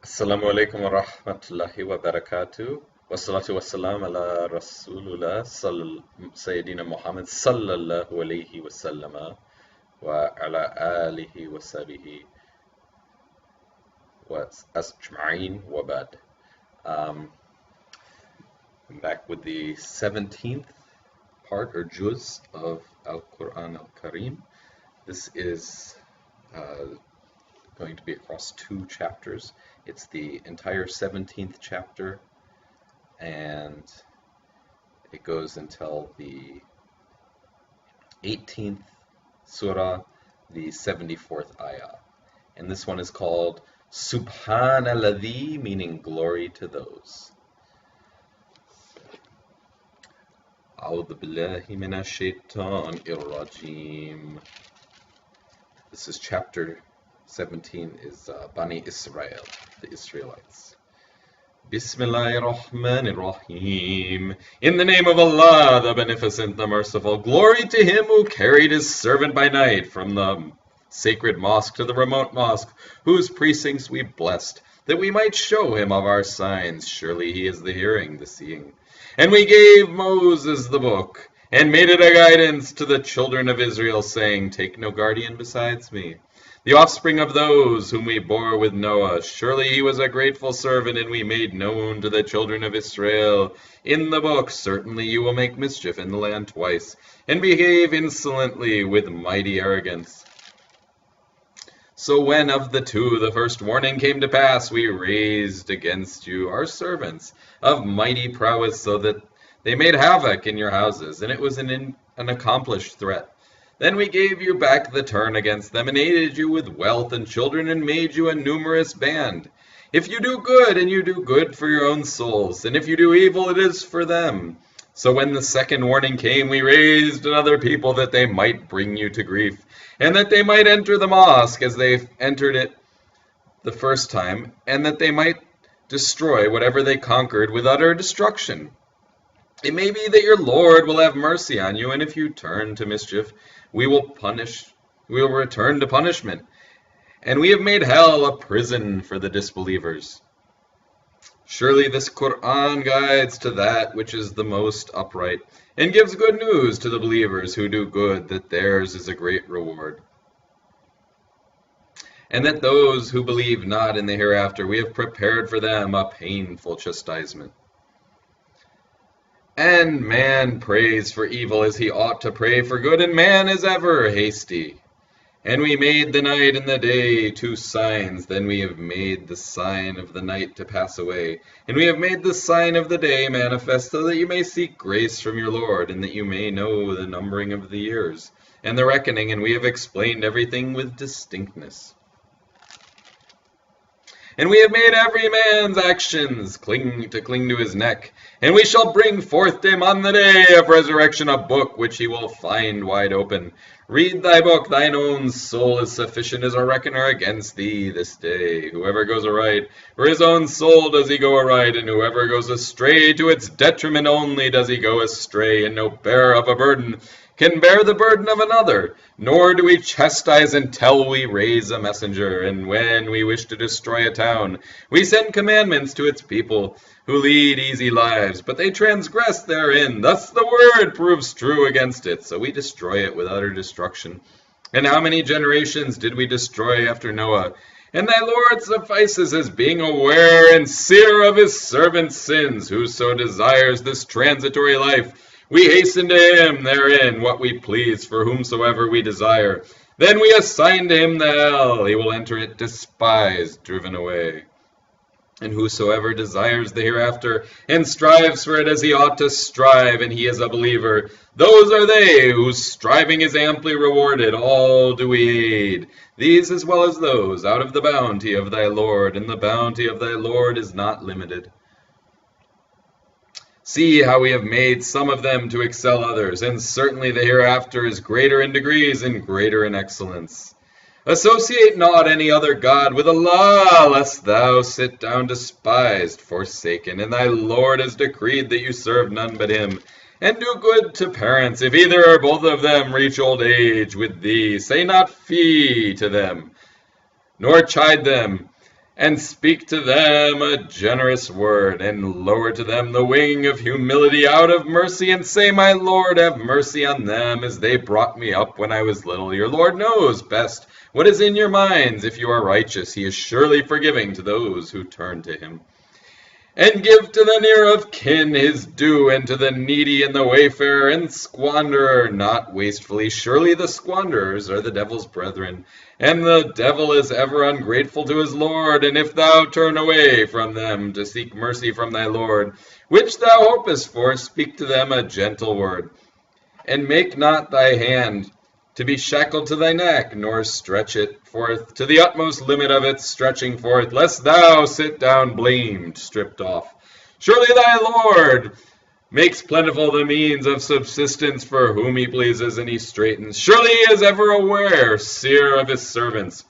Assalamu alaikum wa rahmatullahi wa barakatuh. Wassalatu wassalam ala Rasulullah Sayyidina Muhammad sallallahu alayhi wa sallama wa ala alihi wa sahbihi wa ajma'in wa ba'd. I'm back with the 17th part or juz of Al-Quran Al-Karim. This is going to be across two chapters. It's the entire 17th chapter, and it goes until the 18th surah, the 74th ayah. And this one is called Subhanalladhi, meaning glory to those. A'udhu billahi minash shaitanir rajim. This is chapter 17 is Bani Israel, the Israelites. Bismillahir Rahmanir Rahim. In the name of Allah, the Beneficent, the Merciful. Glory to him who carried his servant by night from the sacred mosque to the remote mosque, whose precincts we blessed, that we might show him of our signs. Surely he is the hearing, the seeing. And we gave Moses the book, and made it a guidance to the children of Israel, saying, Take no guardian besides me, the offspring of those whom we bore with Noah. Surely he was a grateful servant, and we made known to the children of Israel in the book, certainly you will make mischief in the land twice, and behave insolently with mighty arrogance. So when of the two the first warning came to pass, we raised against you our servants of mighty prowess, so that they made havoc in your houses, and it was an accomplished threat. Then we gave you back the turn against them, and aided you with wealth and children, and made you a numerous band. If you do good, and you do good for your own souls, and if you do evil, it is for them. So when the second warning came, we raised another people, that they might bring you to grief, and that they might enter the mosque as they entered it the first time, and that they might destroy whatever they conquered with utter destruction. It may be that your Lord will have mercy on you, and if you turn to mischief, we will return to punishment, and we have made hell a prison for the disbelievers. Surely this Quran guides to that which is the most upright, and gives good news to the believers who do good, that theirs is a great reward. And that those who believe not in the hereafter, we have prepared for them a painful chastisement. And man prays for evil as he ought to pray for good, and man is ever hasty. And we made the night and the day two signs, then we have made the sign of the night to pass away, and we have made the sign of the day manifest, so that you may seek grace from your Lord, and that you may know the numbering of the years, and the reckoning, and we have explained everything with distinctness. And we have made every man's actions cling to his neck, and we shall bring forth to him on the day of resurrection a book which he will find wide open. Read thy book, thine own soul is sufficient as a reckoner against thee this day. Whoever goes aright, for his own soul does he go aright, and whoever goes astray, to its detriment only does he go astray, and no bearer of a burden can bear the burden of another, nor do we chastise until we raise a messenger. And when we wish to destroy a town, we send commandments to its people, who lead easy lives, but they transgress therein. Thus the word proves true against it, so we destroy it with utter destruction. And how many generations did we destroy after Noah? And thy Lord suffices as being aware and seer of his servants' sins. Whoso desires this transitory life, we hasten to him therein what we please for whomsoever we desire. Then we assign to him the hell. He will enter it despised, driven away. And whosoever desires the hereafter, and strives for it as he ought to strive, and he is a believer, those are they whose striving is amply rewarded. All do we aid, these as well as those, out of the bounty of thy Lord, and the bounty of thy Lord is not limited. See how we have made some of them to excel others, and certainly the hereafter is greater in degrees and greater in excellence. Associate not any other God with Allah, lest thou sit down despised, forsaken, and thy Lord has decreed that you serve none but him. And do good to parents, if either or both of them reach old age with thee. Say not fie to them, nor chide them, and speak to them a generous word, and lower to them the wing of humility out of mercy, and say, My Lord, have mercy on them, as they brought me up when I was little. Your Lord knows best what is in your minds. If you are righteous, he is surely forgiving to those who turn to him. And give to the near of kin his due, and to the needy and the wayfarer and squanderer not wastefully. Surely the squanderers are the devil's brethren, and the devil is ever ungrateful to his Lord. And if thou turn away from them to seek mercy from thy Lord, which thou hopest for, speak to them a gentle word. And make not thy hand to be shackled to thy neck, nor stretch it forth to the utmost limit of its stretching forth, lest thou sit down blamed, stripped off. Surely thy Lord makes plentiful the means of subsistence for whom he pleases, and he straightens. Surely he is ever aware, seer of his servants.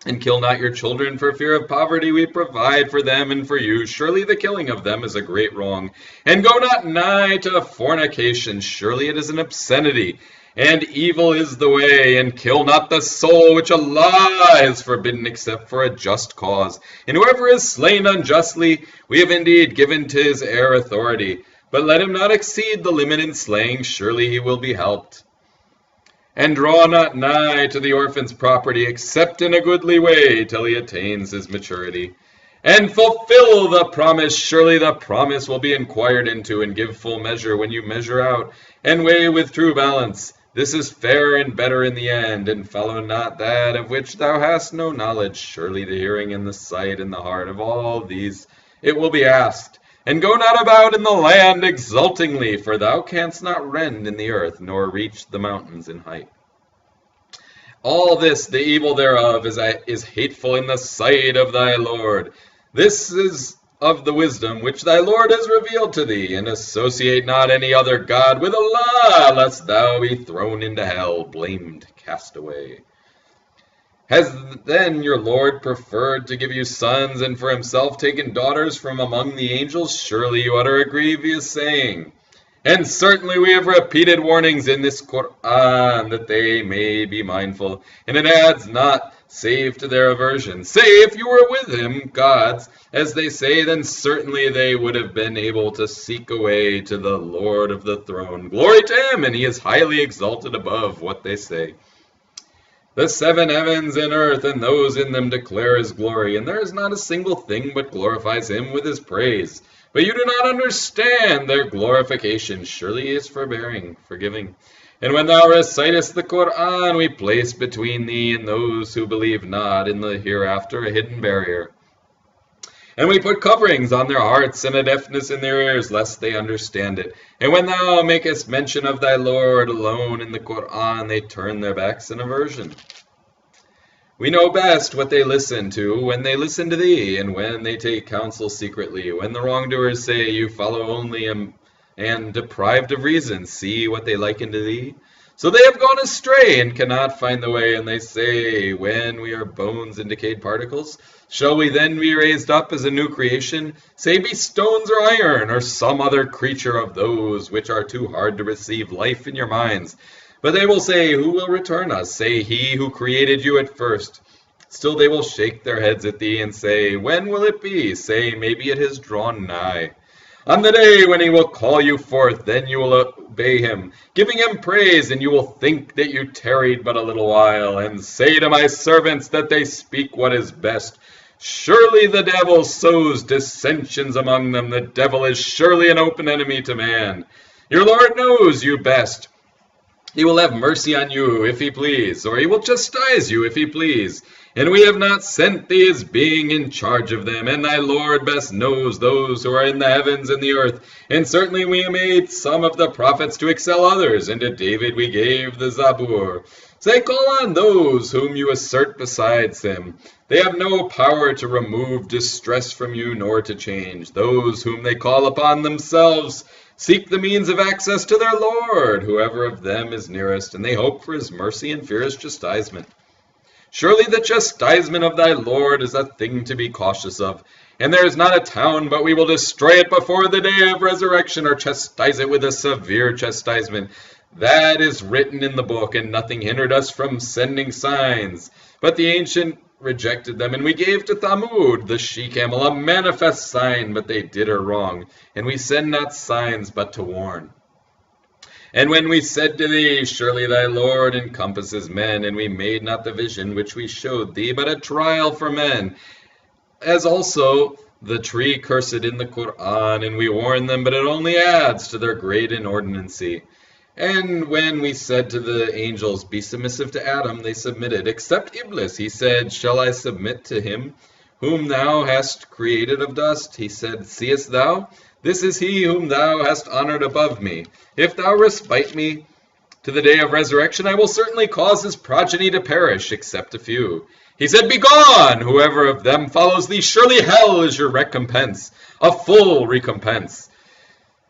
And kill not your children for fear of poverty. We provide for them and for you. Surely the killing of them is a great wrong. And go not nigh to fornication. Surely it is an obscenity. And evil is the way, and kill not the soul, which Allah has forbidden except for a just cause. And whoever is slain unjustly, we have indeed given to his heir authority. But let him not exceed the limit in slaying, surely he will be helped. And draw not nigh to the orphan's property, except in a goodly way, till he attains his maturity. And fulfill the promise. Surely the promise will be inquired into, and give full measure when you measure out, and weigh with true balance. This is fair and better in the end, and follow not that of which thou hast no knowledge. Surely the hearing and the sight and the heart of all these it will be asked. And go not about in the land exultingly, for thou canst not rend in the earth, nor reach the mountains in height. All this, the evil thereof, is hateful in the sight of thy Lord. This is of the wisdom which thy Lord has revealed to thee, and associate not any other God with Allah, lest thou be thrown into hell, blamed, cast away. Has then your Lord preferred to give you sons, and for himself taken daughters from among the angels? Surely you utter a grievous saying. And certainly we have repeated warnings in this Qur'an, that they may be mindful, and it adds not save to their aversion. Say, if you were with him, gods, as they say, then certainly they would have been able to seek a way to the Lord of the throne. Glory to him, and he is highly exalted above what they say. The seven heavens and earth and those in them declare his glory, and there is not a single thing but glorifies him with his praise. But you do not understand their glorification. Surely he is forbearing, forgiving. And when thou recitest the Qur'an, we place between thee and those who believe not in the hereafter a hidden barrier. And we put coverings on their hearts and a deafness in their ears, lest they understand it. And when thou makest mention of thy Lord alone in the Qur'an, they turn their backs in aversion. We know best what they listen to when they listen to thee, and when they take counsel secretly. When the wrongdoers say, You follow only and deprived of reason, see what they liken to thee. So they have gone astray and cannot find the way, and they say, When we are bones and decayed particles, shall we then be raised up as a new creation? Say, be stones or iron, or some other creature of those which are too hard to receive life in your minds. But they will say, Who will return us? Say, He who created you at first. Still they will shake their heads at thee and say, When will it be? Say, maybe it has drawn nigh. On the day when he will call you forth, then you will obey him, giving him praise, and you will think that you tarried but a little while, and say to my servants that they speak what is best. Surely the devil sows dissensions among them. The devil is surely an open enemy to man. Your Lord knows you best. He will have mercy on you if he please, or he will chastise you if he please. And we have not sent thee as being in charge of them, and thy Lord best knows those who are in the heavens and the earth. And certainly we made some of the prophets to excel others, and to David we gave the Zabur. Say, call on those whom you assert besides him. They have no power to remove distress from you, nor to change. Those whom they call upon themselves seek the means of access to their Lord, whoever of them is nearest, and they hope for his mercy and fear his chastisement. Surely the chastisement of thy Lord is a thing to be cautious of, and there is not a town but we will destroy it before the day of resurrection, or chastise it with a severe chastisement. That is written in the book, and nothing hindered us from sending signs. But the ancient rejected them, and we gave to Thamud, the she-camel, a manifest sign, but they did her wrong. And we send not signs, but to warn. And when we said to thee, surely thy Lord encompasses men, and we made not the vision which we showed thee, but a trial for men, as also the tree cursed in the Qur'an, and we warn them, but it only adds to their great inordinancy. And when we said to the angels, be submissive to Adam, they submitted, except Iblis. He said, shall I submit to him, whom thou hast created of dust? He said, seest thou? This is he whom thou hast honored above me. If thou respite me to the day of resurrection, I will certainly cause his progeny to perish, except a few. He said, begone! Whoever of them follows thee, surely hell is your recompense, a full recompense.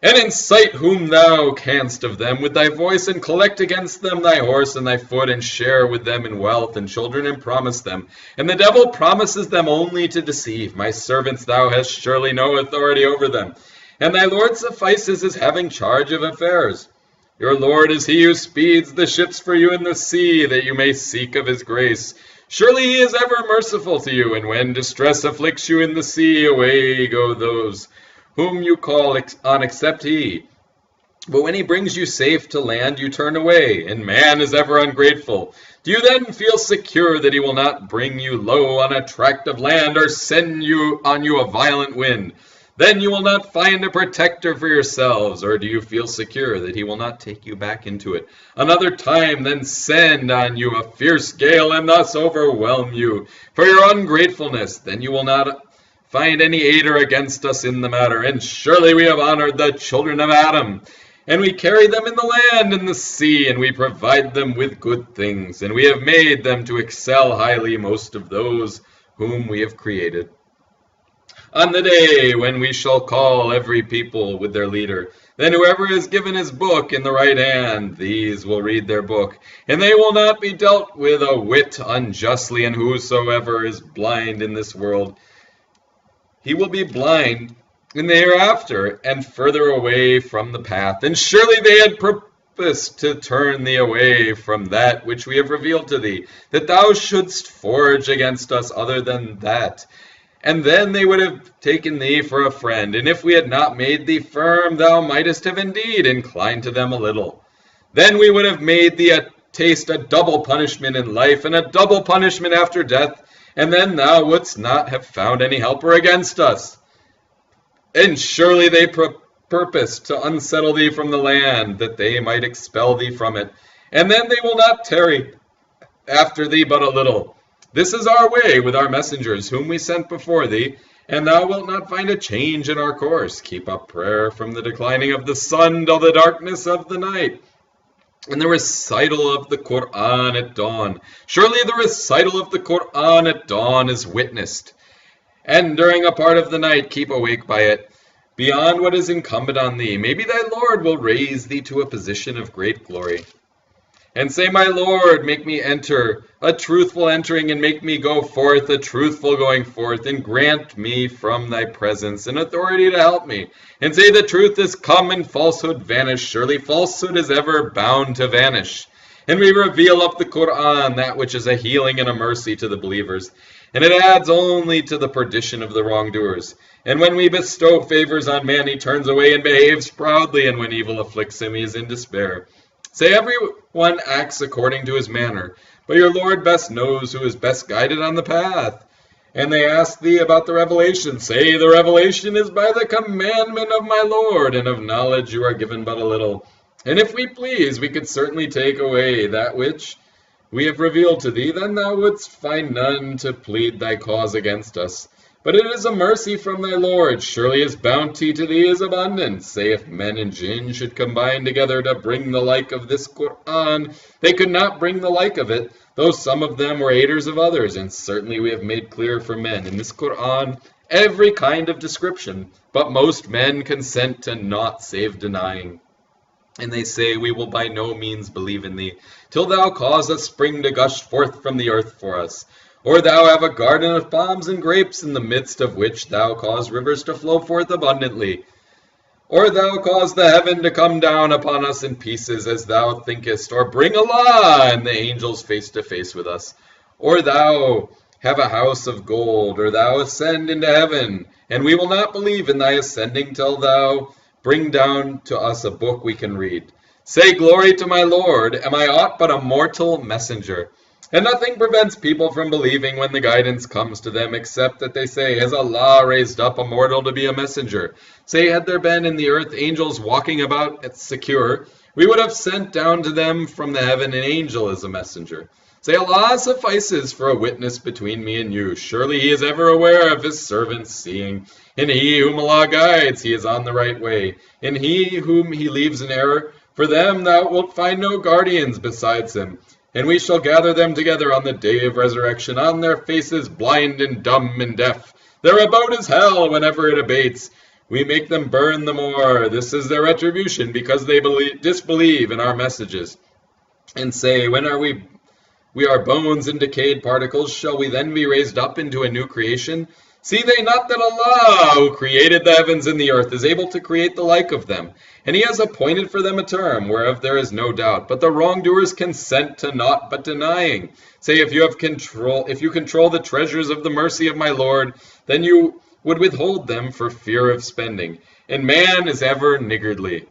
And incite whom thou canst of them with thy voice, and collect against them thy horse and thy foot, and share with them in wealth and children, and promise them. And the devil promises them only to deceive. My servants thou hast surely no authority over them, and thy Lord suffices as having charge of affairs. Your Lord is he who speeds the ships for you in the sea, that you may seek of his grace. Surely he is ever merciful to you, and when distress afflicts you in the sea, away go those whom you call on except he. But when he brings you safe to land, you turn away, and man is ever ungrateful. Do you then feel secure that he will not bring you low on a tract of land, or send you on you a violent wind? Then you will not find a protector for yourselves, or do you feel secure that he will not take you back into it another time, then send on you a fierce gale, and thus overwhelm you for your ungratefulness? Then you will not find any aider against us in the matter. And surely we have honored the children of Adam, and we carry them in the land and the sea, and we provide them with good things, and we have made them to excel highly most of those whom we have created. On the day when we shall call every people with their leader, then whoever is given his book in the right hand, these will read their book, and they will not be dealt with a whit unjustly. And whosoever is blind in this world, he will be blind in the hereafter, and further away from the path. And surely they had purposed to turn thee away from that which we have revealed to thee, that thou shouldst forge against us other than that. And then they would have taken thee for a friend, and if we had not made thee firm, thou mightest have indeed inclined to them a little. Then we would have made thee taste a double punishment in life, and a double punishment after death, and then thou wouldst not have found any helper against us. And surely they purposed to unsettle thee from the land, that they might expel thee from it. And then they will not tarry after thee but a little. This is our way with our messengers, whom we sent before thee, and thou wilt not find a change in our course. Keep up prayer from the declining of the sun till the darkness of the night, and the recital of the Qur'an at dawn. Surely the recital of the Qur'an at dawn is witnessed. And during a part of the night keep awake by it, beyond what is incumbent on thee. Maybe thy Lord will raise thee to a position of great glory. And say, my Lord, make me enter a truthful entering, and make me go forth a truthful going forth, and grant me from thy presence an authority to help me. And say, the truth is come and falsehood vanish. Surely falsehood is ever bound to vanish. And we reveal up the Qur'an, that which is a healing and a mercy to the believers, and it adds only to the perdition of the wrongdoers. And when we bestow favors on man, he turns away and behaves proudly, and when evil afflicts him, he is in despair. Say, everyone acts according to his manner, but your Lord best knows who is best guided on the path. And they ask thee about the revelation. Say, the revelation is by the commandment of my Lord, and of knowledge you are given but a little. And if we please, we could certainly take away that which we have revealed to thee, then thou wouldst find none to plead thy cause against us. But it is a mercy from thy Lord. Surely his bounty to thee is abundant. Say, if men and jinn should combine together to bring the like of this Qur'an, they could not bring the like of it, though some of them were aiders of others. And certainly we have made clear for men in this Qur'an every kind of description, but most men consent to naught save denying. And they say, we will by no means believe in thee, till thou cause a spring to gush forth from the earth for us. Or thou have a garden of palms and grapes, in the midst of which thou cause rivers to flow forth abundantly. Or thou cause the heaven to come down upon us in pieces, as thou thinkest. Or bring Allah and the angels face to face with us. Or thou have a house of gold, or thou ascend into heaven, and we will not believe in thy ascending till thou bring down to us a book we can read. Say, Glory to my Lord, am I aught but a mortal messenger? And nothing prevents people from believing when the guidance comes to them, except that they say, Has Allah raised up a mortal to be a messenger? Say, had there been in the earth angels walking about secure, we would have sent down to them from the heaven an angel as a messenger. Say, Allah suffices for a witness between me and you. Surely He is ever aware of His servants seeing. And he whom Allah guides, he is on the right way. And he whom He leaves in error, for them thou wilt find no guardians besides Him. And we shall gather them together on the day of resurrection, on their faces blind and dumb and deaf. Their abode is hell whenever it abates. We make them burn the more. This is their retribution, because they disbelieve in our messages. And say, when we are bones and decayed particles, shall we then be raised up into a new creation? See they not that Allah, who created the heavens and the earth, is able to create the like of them, and He has appointed for them a term, whereof there is no doubt. But the wrongdoers consent to naught but denying. Say, if you control the treasures of the mercy of my Lord, then you would withhold them for fear of spending. And man is ever niggardly.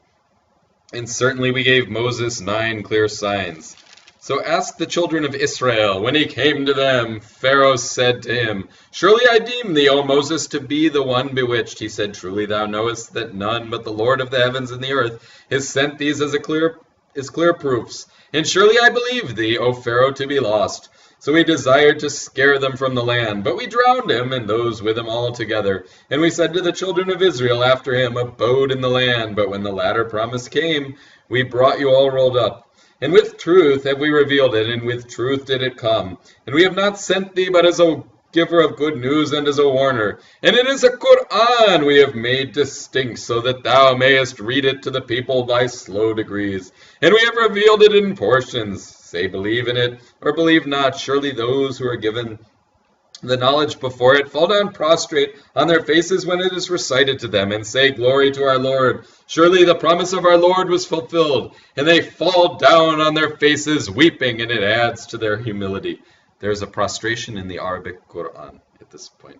And certainly we gave Moses 9 clear signs. So ask the children of Israel, when he came to them, Pharaoh said to him, Surely I deem thee, O Moses, to be the one bewitched. He said, Truly thou knowest that none but the Lord of the heavens and the earth has sent these as clear proofs. And surely I believe thee, O Pharaoh, to be lost. So he desired to scare them from the land, but we drowned him and those with him altogether. And we said to the children of Israel after him, Abode in the land. But when the latter promise came, we brought you all rolled up. And with truth have we revealed it, and with truth did it come. And we have not sent thee but as a giver of good news and as a warner. And it is a Qur'an we have made distinct, so that thou mayest read it to the people by slow degrees. And we have revealed it in portions. Say, believe in it, or believe not. Surely those who are given the knowledge before it fall down prostrate on their faces when it is recited to them, and say, Glory to our Lord. Surely the promise of our Lord was fulfilled. And they fall down on their faces weeping, and it adds to their humility. There's a prostration in the Arabic Quran at this point.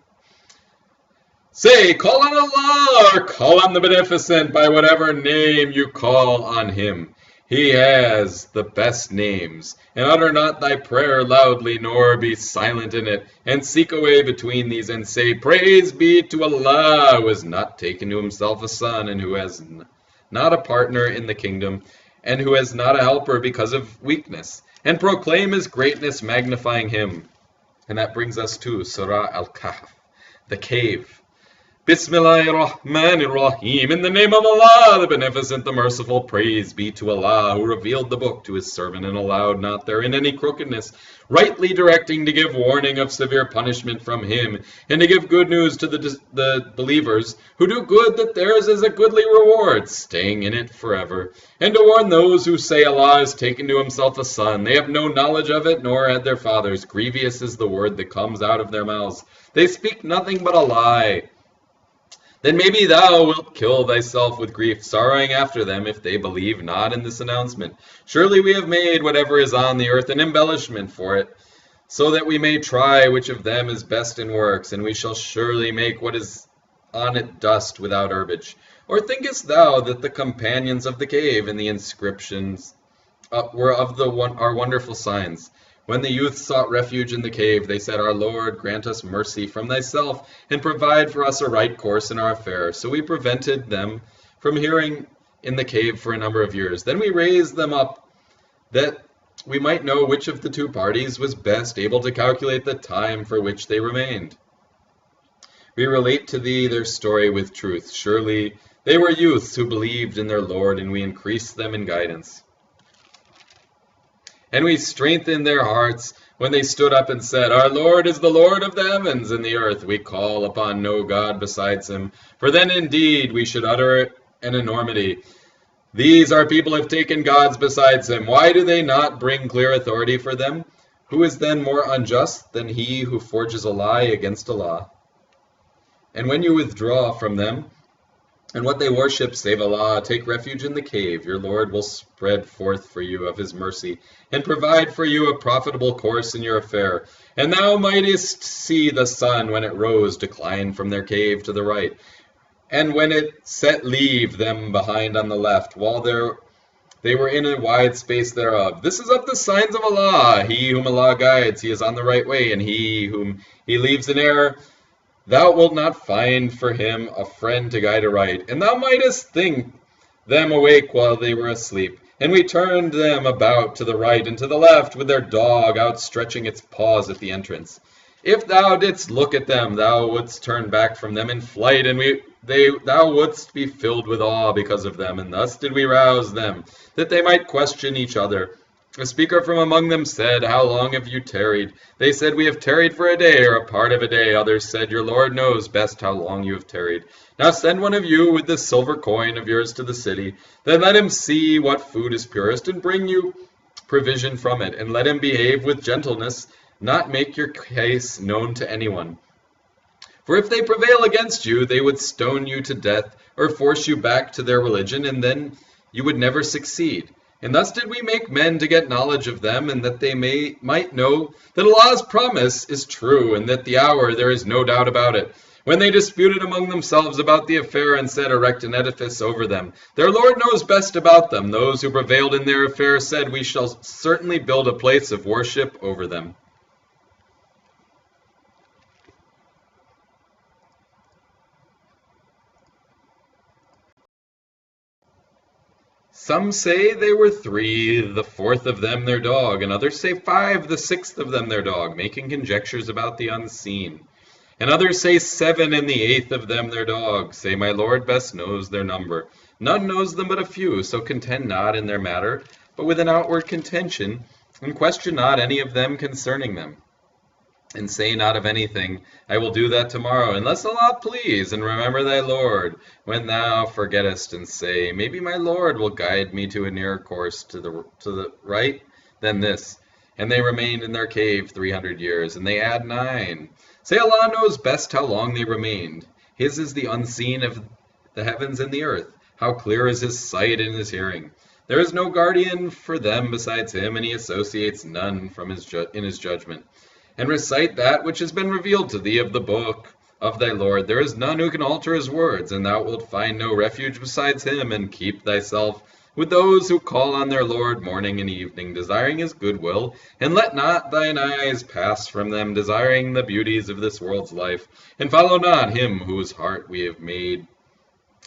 Say, call on Allah, or call on the Beneficent, by whatever name you call on Him. He has the best names, and utter not thy prayer loudly, nor be silent in it, and seek a way between these, and say, Praise be to Allah, who has not taken to Himself a son, and who has not a partner in the kingdom, and who has not a helper because of weakness, and proclaim His greatness, magnifying Him. And that brings us to Surah Al-Kahf, the cave. Bismillahirrahmanirrahim. In the name of Allah, the Beneficent, the Merciful, praise be to Allah, who revealed the book to His servant and allowed not therein any crookedness, rightly directing to give warning of severe punishment from Him, and to give good news to the believers who do good, that theirs is a goodly reward, staying in it forever, and to warn those who say Allah has taken to Himself a son. They have no knowledge of it, nor had their fathers. Grievous is the word that comes out of their mouths. They speak nothing but a lie. Then maybe thou wilt kill thyself with grief, sorrowing after them, if they believe not in this announcement. Surely we have made whatever is on the earth an embellishment for it, so that we may try which of them is best in works, and we shall surely make what is on it dust without herbage. Or thinkest thou that the companions of the cave and the inscriptions were of our wonderful signs? When the youth sought refuge in the cave, they said, Our Lord, grant us mercy from Thyself, and provide for us a right course in our affairs. So we prevented them from hearing in the cave for a number of years. Then we raised them up, that we might know which of the two parties was best able to calculate the time for which they remained. We relate to thee their story with truth. Surely they were youths who believed in their Lord, and we increased them in guidance. And we strengthened their hearts when they stood up and said, Our Lord is the Lord of the heavens and the earth. We call upon no God besides Him. For then indeed we should utter an enormity. These our people have taken gods besides Him. Why do they not bring clear authority for them? Who is then more unjust than he who forges a lie against Allah? And when you withdraw from them, and what they worship save Allah. Take refuge in the cave. Your Lord will spread forth for you of his mercy, and provide for you a profitable course in your affair. And thou mightest see the sun when it rose decline from their cave to the right, and when it set leave them behind on the left, while they were in a wide space thereof. This is of the signs of Allah. He whom Allah guides, he is on the right way, and he whom he leaves in error, thou wilt not find for him a friend to guide aright. And thou mightest think them awake while they were asleep. And we turned them about to the right and to the left, with their dog outstretching its paws at the entrance. If thou didst look at them, thou wouldst turn back from them in flight, and thou wouldst be filled with awe because of them. And thus did we rouse them, that they might question each other. A speaker from among them said, How long have you tarried? They said, We have tarried for a day, or a part of a day. Others said, Your Lord knows best how long you have tarried. Now send one of you with this silver coin of yours to the city. Then let him see what food is purest, and bring you provision from it. And let him behave with gentleness, not make your case known to anyone. For if they prevail against you, they would stone you to death, or force you back to their religion, and then you would never succeed. And thus did we make men to get knowledge of them, and that they might know that Allah's promise is true, and that the hour there is no doubt about it. When they disputed among themselves about the affair, and said, Erect an edifice over them, their Lord knows best about them. Those who prevailed in their affair said, We shall certainly build a place of worship over them. Some say they were 3, the 4th of them their dog, and others say 5, the 6th of them their dog, making conjectures about the unseen. And others say 7, and the 8th of them their dog, say, My Lord best knows their number. None knows them but a few, so contend not in their matter, but with an outward contention, and question not any of them concerning them. And say not of anything, I will do that tomorrow, unless Allah please, and remember thy Lord, when thou forgettest, and say, Maybe my Lord will guide me to a nearer course to the right than this. And they remained in their cave 300 years, and they add 9. Say Allah knows best how long they remained. His is the unseen of the heavens and the earth. How clear is his sight and his hearing. There is no guardian for them besides him, and he associates none in his judgment. And recite that which has been revealed to thee of the book of thy Lord. There is none who can alter his words, and thou wilt find no refuge besides him, and keep thyself with those who call on their Lord morning and evening, desiring his goodwill, and let not thine eyes pass from them, desiring the beauties of this world's life, and follow not him whose heart we have made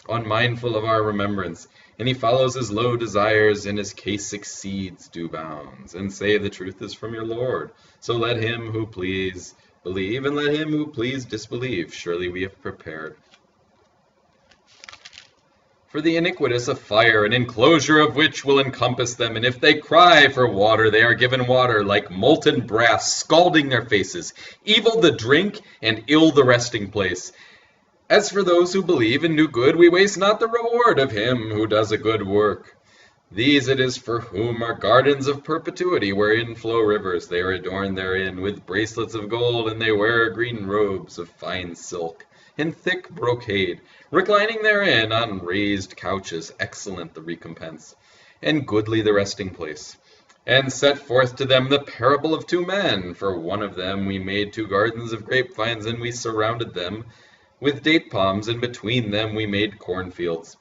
unmindful of our remembrance, and he follows his low desires, and his case exceeds due bounds. And say the truth is from your Lord. So let him who please believe, and let him who please disbelieve. Surely we have prepared for the iniquitous a fire, an enclosure of which will encompass them. And if they cry for water, they are given water, like molten brass, scalding their faces. Evil the drink, and ill the resting place. As for those who believe and do good, we waste not the reward of him who does a good work. These it is for whom are gardens of perpetuity, wherein flow rivers. They are adorned therein with bracelets of gold, and they wear green robes of fine silk and thick brocade, reclining therein on raised couches. Excellent the recompense, and goodly the resting place. And set forth to them the parable of 2 men. For one of them we made 2 gardens of grapevines, and we surrounded them with date palms, and between them we made cornfields.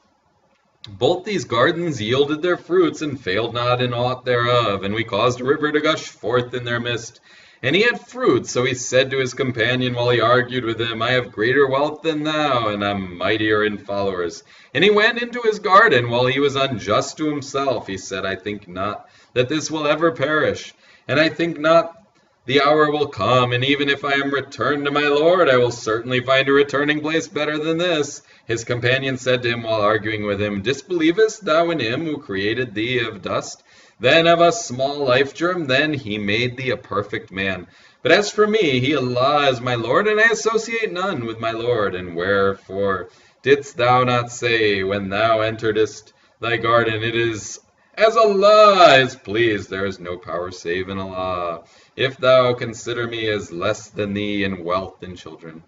Both these gardens yielded their fruits, and failed not in aught thereof, and we caused a river to gush forth in their midst. And he had fruit, so he said to his companion while he argued with him, I have greater wealth than thou, and am mightier in followers. And he went into his garden while he was unjust to himself. He said, I think not that this will ever perish, and I think not the hour will come, and even if I am returned to my Lord, I will certainly find a returning place better than this. His companion said to him while arguing with him, Disbelievest thou in him who created thee of dust? Then of a small life germ, then he made thee a perfect man. But as for me, he Allah is my Lord, and I associate none with my Lord. And wherefore didst thou not say, when thou enteredst thy garden, It is as Allah is pleased, there is no power save in Allah. If thou consider me as less than thee in wealth and children,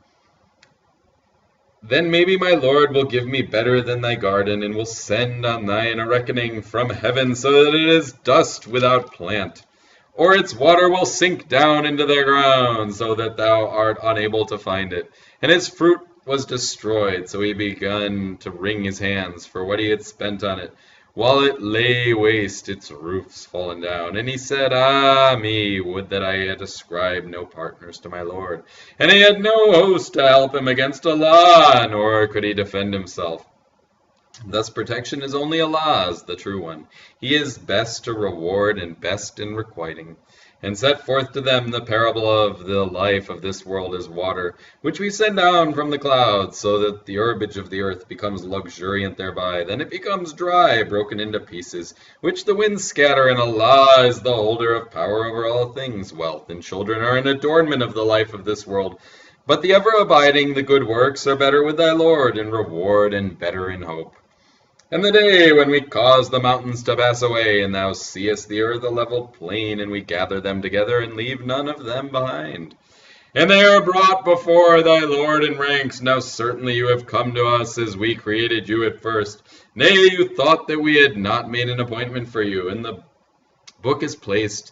Then maybe my Lord will give me better than thy garden, and will send on thine a reckoning from heaven, so that it is dust without plant. Or its water will sink down into the ground, so that thou art unable to find it. And his fruit was destroyed, so he began to wring his hands for what he had spent on it, while it lay waste, its roofs fallen down. And he said, Ah me, would that I had ascribed no partners to my Lord. And he had no host to help him against Allah, nor could he defend himself. Thus protection is only Allah's, the true one. He is best to reward and best in requiting. And set forth to them the parable of the life of this world as water, which we send down from the clouds, so that the herbage of the earth becomes luxuriant thereby. Then it becomes dry, broken into pieces, which the winds scatter, and Allah is the holder of power over all things. Wealth and children are an adornment of the life of this world. But the ever-abiding, the good works, are better with thy Lord in reward and better in hope. And the day when we cause the mountains to pass away, and thou seest the earth a level plain, and we gather them together, and leave none of them behind. And they are brought before thy Lord in ranks. Now certainly you have come to us as we created you at first. Nay, you thought that we had not made an appointment for you, and the book is placed.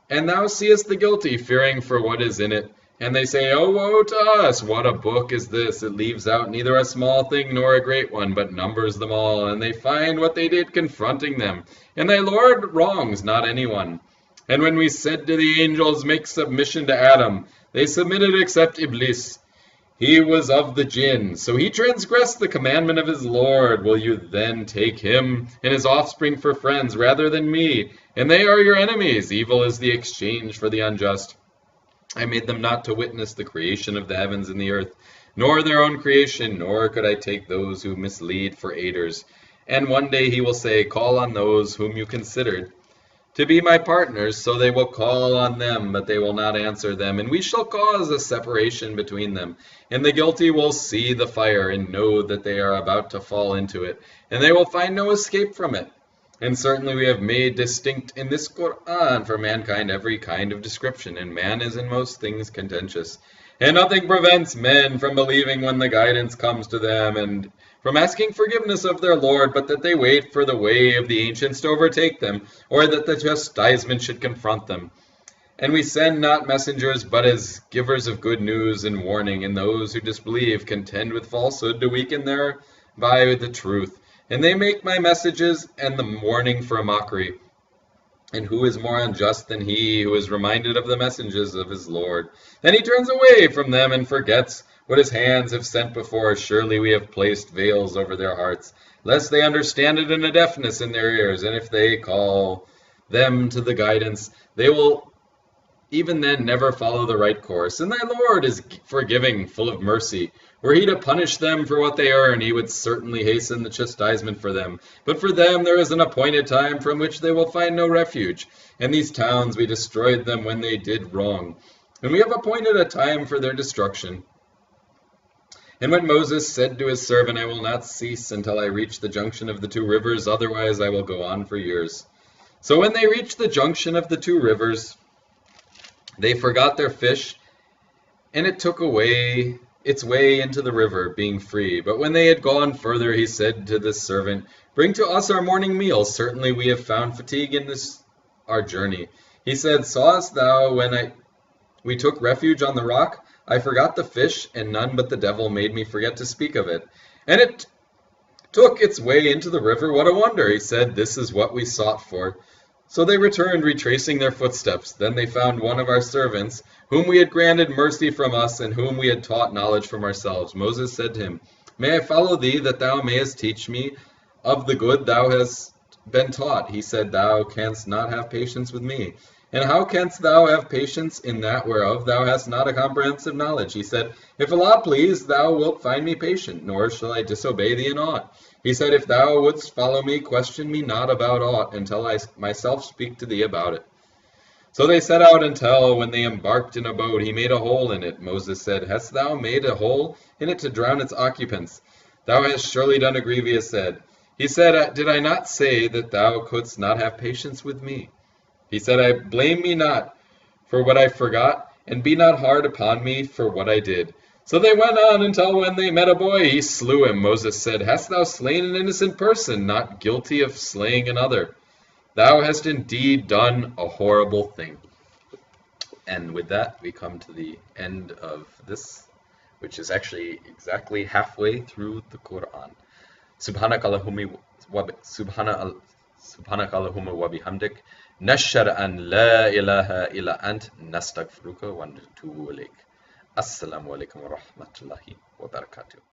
And thou seest the guilty, fearing for what is in it. And they say, Oh, woe to us! What a book is this! It leaves out neither a small thing nor a great one, but numbers them all. And they find what they did confronting them. And thy Lord wrongs not anyone. And when we said to the angels, Make submission to Adam, they submitted except Iblis. He was of the jinn, so he transgressed the commandment of his Lord. Will you then take him and his offspring for friends rather than me? And they are your enemies. Evil is the exchange for the unjust. I made them not to witness the creation of the heavens and the earth, nor their own creation, nor could I take those who mislead for aiders. And one day he will say, Call on those whom you considered to be my partners, so they will call on them, but they will not answer them, and we shall cause a separation between them. And the guilty will see the fire, and know that they are about to fall into it, and they will find no escape from it. And certainly we have made distinct in this Qur'an for mankind every kind of description, and man is in most things contentious. And nothing prevents men from believing when the guidance comes to them, and from asking forgiveness of their Lord, but that they wait for the way of the ancients to overtake them, or that the chastisement should confront them. And we send not messengers, but as givers of good news and warning, and those who disbelieve contend with falsehood to weaken thereby the truth. And they make my messages and the warning for a mockery. And who is more unjust than he who is reminded of the messengers of his Lord? Then he turns away from them and forgets what his hands have sent before. Surely we have placed veils over their hearts, lest they understand it, and a deafness in their ears. And if they call them to the guidance, they will even then never follow the right course. And thy Lord is forgiving, full of mercy. Were he to punish them for what they earn, he would certainly hasten the chastisement for them. But for them there is an appointed time from which they will find no refuge. And these towns we destroyed them when they did wrong. And we have appointed a time for their destruction. And when Moses said to his servant, I will not cease until I reach the junction of the two rivers, otherwise I will go on for years. So when they reached the junction of the two rivers, they forgot their fish, and it took away its way into the river, being free. But when they had gone further, he said to the servant, Bring to us our morning meal. Certainly we have found fatigue in this our journey. He said, Sawest thou when we took refuge on the rock? I forgot the fish, and none but the devil made me forget to speak of it. And it took its way into the river. What a wonder! He said, This is what we sought for. So they returned, retracing their footsteps. Then they found one of our servants, whom we had granted mercy from us, and whom we had taught knowledge from ourselves. Moses said to him, May I follow thee, that thou mayest teach me of the good thou hast been taught? He said, Thou canst not have patience with me. And how canst thou have patience in that whereof thou hast not a comprehensive knowledge? He said, If Allah please, thou wilt find me patient, nor shall I disobey thee in aught. He said, If thou wouldst follow me, question me not about aught, until I myself speak to thee about it. So they set out until, when they embarked in a boat, he made a hole in it. Moses said, Hast thou made a hole in it to drown its occupants? Thou hast surely done a grievous sin. He said, Did I not say that thou couldst not have patience with me? He said, I blame me not for what I forgot, and be not hard upon me for what I did. So they went on until when they met a boy, he slew him. Moses said, Hast thou slain an innocent person, not guilty of slaying another? Thou hast indeed done a horrible thing. And with that, we come to the end of this, which is actually exactly halfway through the Quran. Subhanakallahumma wa bihamdik. Nashhadu an la ilaha illa ant nastaghfiruka wa natubu ilayk. Assalamu alaikum wa rahmatullahi wa barakatuh.